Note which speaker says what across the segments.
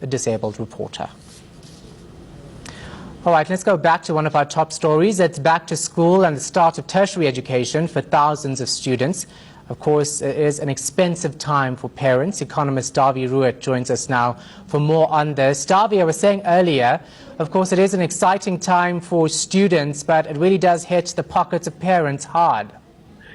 Speaker 1: a disabled reporter. All right, let's go back to one of our top stories. It's back to school and the start of tertiary education for thousands of students. Of course, it is an expensive time for parents. Economist Davy Ruitt joins us now for more on this. Davy, I was saying earlier, of course, it is an exciting time for students, but it really does hit the pockets of parents hard.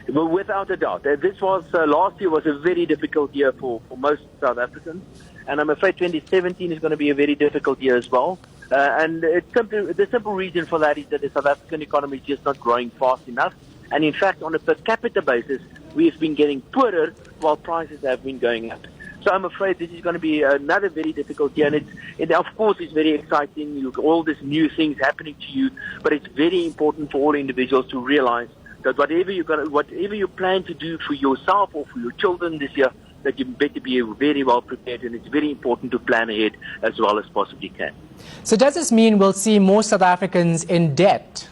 Speaker 2: Well, without a doubt. This was last year was a very difficult year for most South Africans, and I'm afraid 2017 is going to be a very difficult year as well. And the simple reason for that is that the South African economy is just not growing fast enough. And in fact, on a per capita basis, we've been getting poorer while prices have been going up. So I'm afraid this is going to be another very difficult year. And of course, it's very exciting. All these new things happening to you, but it's very important for all individuals to realize that whatever you plan to do for yourself or for your children this year, that you better be very well prepared, and it's very important to plan ahead as well as possibly can.
Speaker 1: So does this mean we'll see more South Africans in debt?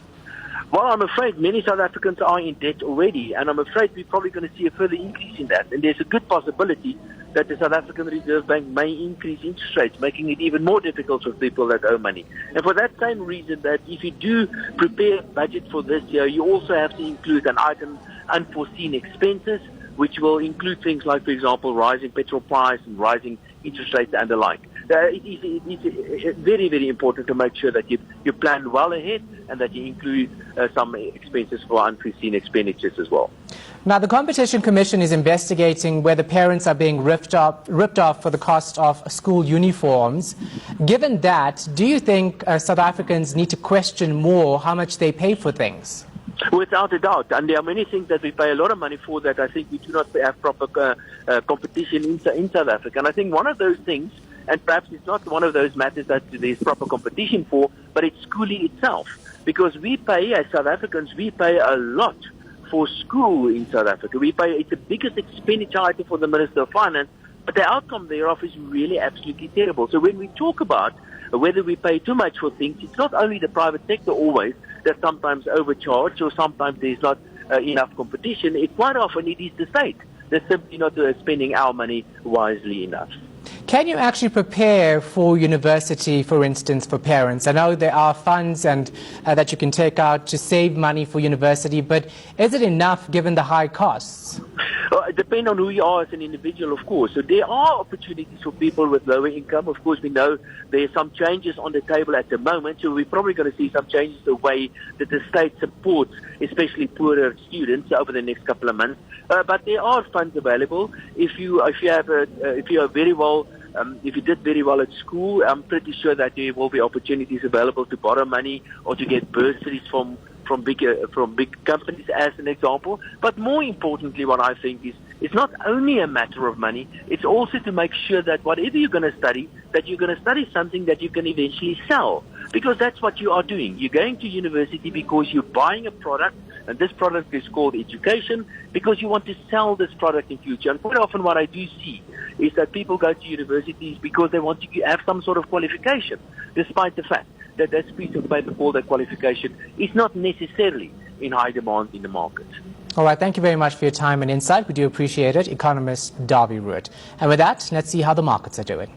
Speaker 2: Well, I'm afraid many South Africans are in debt already, and I'm afraid we're probably going to see a further increase in that. And there's a good possibility that the South African Reserve Bank may increase interest rates, making it even more difficult for people that owe money. And for that same reason, that if you do prepare a budget for this year, you also have to include an item, unforeseen expenses, which will include things like, for example, rising petrol price and rising interest rates and the like. It is very, very important to make sure that you plan well ahead and that you include some expenses for unforeseen expenditures as well.
Speaker 1: Now, the Competition Commission is investigating whether parents are being ripped off for the cost of school uniforms. Given that, do you think South Africans need to question more how much they pay for things?
Speaker 2: Without a doubt, and there are many things that we pay a lot of money for that I think we do not have proper competition in South Africa. And I think one of those things, and perhaps it's not one of those matters that there's proper competition for, but it's schooling itself. Because we pay, as South Africans, we pay a lot for school in South Africa. It's the biggest expenditure item for the Minister of Finance, but the outcome thereof is really absolutely terrible. So when we talk about whether we pay too much for things, it's not only the private sector always that sometimes overcharge or sometimes there's not enough competition. Quite often it is the state that's simply not spending our money wisely enough.
Speaker 1: Can you actually prepare for university, for instance, for parents? I know there are funds and that you can take out to save money for university, but is it enough given the high costs?
Speaker 2: Well, it depends on who you are as an individual, of course. So there are opportunities for people with lower income. Of course, we know there are some changes on the table at the moment, so we're probably going to see some changes the way that the state supports, especially poorer students, over the next couple of months. But there are funds available. If you did very well at school, I'm pretty sure that there will be opportunities available to borrow money or to get bursaries from big companies, as an example. But more importantly, what I think is, it's not only a matter of money, it's also to make sure that whatever you're going to study, that you're going to study something that you can eventually sell. Because that's what you are doing. You're going to university because you're buying a product, and this product is called education, because you want to sell this product in future. And quite often what I do see is that people go to universities because they want to have some sort of qualification, despite the fact that that piece of paper called a qualification is not necessarily in high demand in the market.
Speaker 1: All right, thank you very much for your time and insight. We do appreciate it. Economist Davy Ruitt. And with that, let's see how the markets are doing.